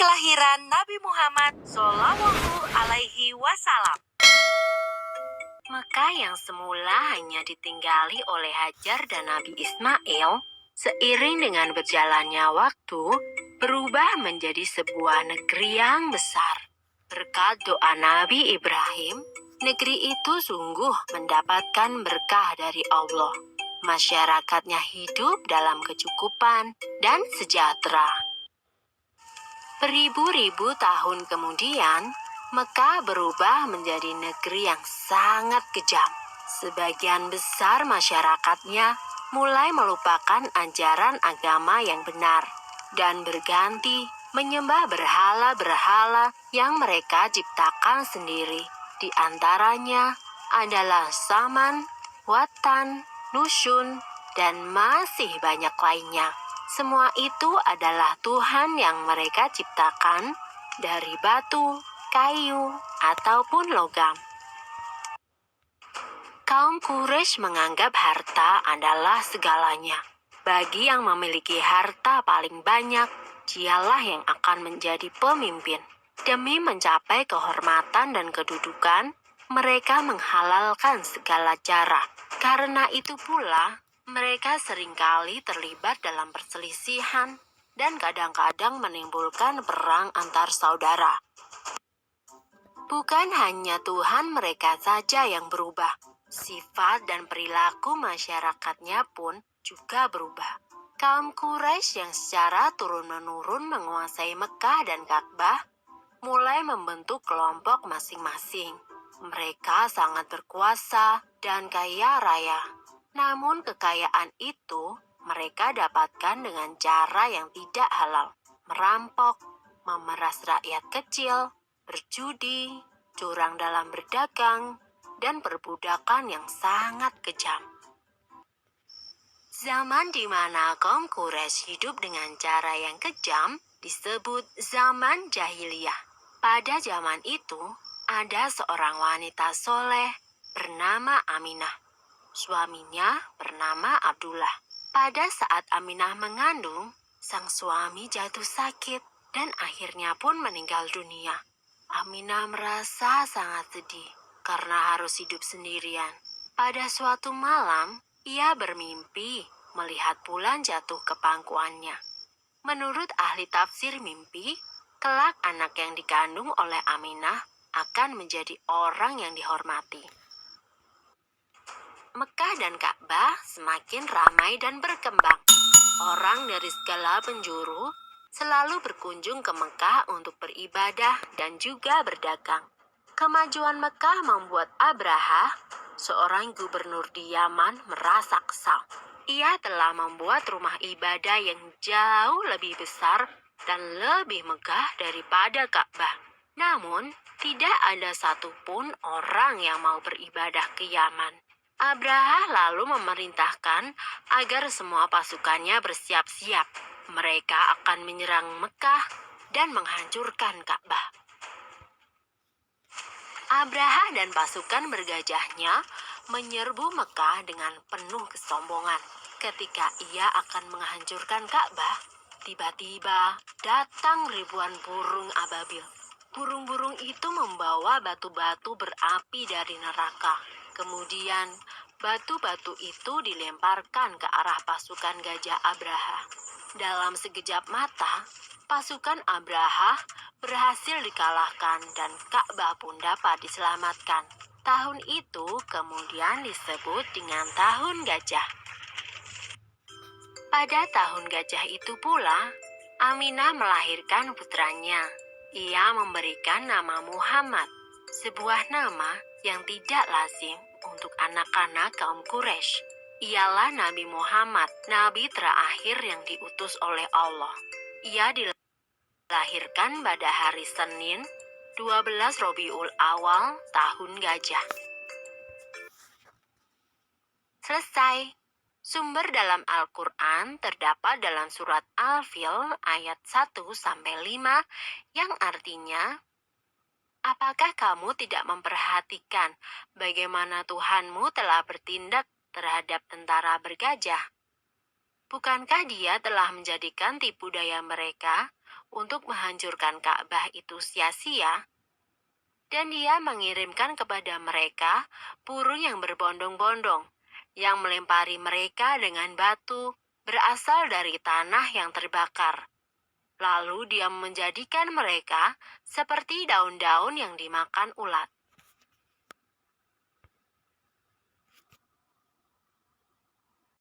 kelahiran Nabi Muhammad Shallallahu Alaihi Wasallam. Mekah yang semula hanya ditinggali oleh Hajar dan Nabi Ismail, seiring dengan berjalannya waktu, berubah menjadi sebuah negeri yang besar. Berkat doa Nabi Ibrahim, negeri itu sungguh mendapatkan berkah dari Allah. Masyarakatnya hidup dalam kecukupan dan sejahtera. Beribu-ribu tahun kemudian, Mekah berubah menjadi negeri yang sangat kejam. Sebagian besar masyarakatnya mulai melupakan ajaran agama yang benar dan berganti menyembah berhala-berhala yang mereka ciptakan sendiri. Di antaranya adalah Saman, Watan, Nusyun, dan masih banyak lainnya. Semua itu adalah Tuhan yang mereka ciptakan dari batu, kayu, ataupun logam. Kaum Quraisy menganggap harta adalah segalanya. Bagi yang memiliki harta paling banyak, dialah yang akan menjadi pemimpin. Demi mencapai kehormatan dan kedudukan, mereka menghalalkan segala cara. Karena itu pula, mereka seringkali terlibat dalam perselisihan dan kadang-kadang menimbulkan perang antar saudara. Bukan hanya Tuhan mereka saja yang berubah, sifat dan perilaku masyarakatnya pun juga berubah. Kaum Quraisy yang secara turun-menurun menguasai Mekah dan Ka'bah mulai membentuk kelompok masing-masing. Mereka sangat berkuasa dan kaya raya. Namun kekayaan itu mereka dapatkan dengan cara yang tidak halal. Merampok, memeras rakyat kecil, berjudi, curang dalam berdagang, dan perbudakan yang sangat kejam. Zaman di mana kaum Quraisy hidup dengan cara yang kejam disebut zaman jahiliyah. Pada zaman itu, ada seorang wanita soleh bernama Aminah. Suaminya bernama Abdullah. Pada saat Aminah mengandung, sang suami jatuh sakit dan akhirnya pun meninggal dunia. Aminah merasa sangat sedih karena harus hidup sendirian. Pada suatu malam, ia bermimpi melihat bulan jatuh ke pangkuannya. Menurut ahli tafsir mimpi, kelak anak yang dikandung oleh Aminah akan menjadi orang yang dihormati. Mekah dan Ka'bah semakin ramai dan berkembang. Orang dari segala penjuru selalu berkunjung ke Mekah untuk beribadah dan juga berdagang. Kemajuan Mekah membuat Abraha, seorang gubernur di Yaman, merasa kesal. Ia telah membuat rumah ibadah yang jauh lebih besar dan lebih megah daripada Ka'bah. Namun, tidak ada satupun orang yang mau beribadah ke Yaman. Abraha lalu memerintahkan agar semua pasukannya bersiap-siap. Mereka akan menyerang Mekah dan menghancurkan Ka'bah. Abraha dan pasukan bergajahnya menyerbu Mekah dengan penuh kesombongan. Ketika ia akan menghancurkan Ka'bah, tiba-tiba datang ribuan burung ababil. Burung-burung itu membawa batu-batu berapi dari neraka. Kemudian, batu-batu itu dilemparkan ke arah pasukan gajah Abraha. Dalam sekejap mata, pasukan Abraha berhasil dikalahkan dan Ka'bah pun dapat diselamatkan. Tahun itu kemudian disebut dengan Tahun Gajah. Pada Tahun Gajah itu pula, Aminah melahirkan putranya. Ia memberikan nama Muhammad, sebuah nama yang tidak lazim untuk anak-anak kaum Quraisy. Ialah Nabi Muhammad, nabi terakhir yang diutus oleh Allah. Ia dilahirkan pada hari Senin, 12 Rabiul Awal, Tahun Gajah. Selesai. Sumber dalam Al-Quran terdapat dalam surat Al-Fil ayat 1-5 yang artinya, apakah kamu tidak memperhatikan bagaimana Tuhanmu telah bertindak terhadap tentara bergajah? Bukankah Dia telah menjadikan tipu daya mereka untuk menghancurkan Ka'bah itu sia-sia, dan dia mengirimkan kepada mereka burung yang berbondong-bondong, yang melempari mereka dengan batu berasal dari tanah yang terbakar. Lalu dia menjadikan mereka seperti daun-daun yang dimakan ulat.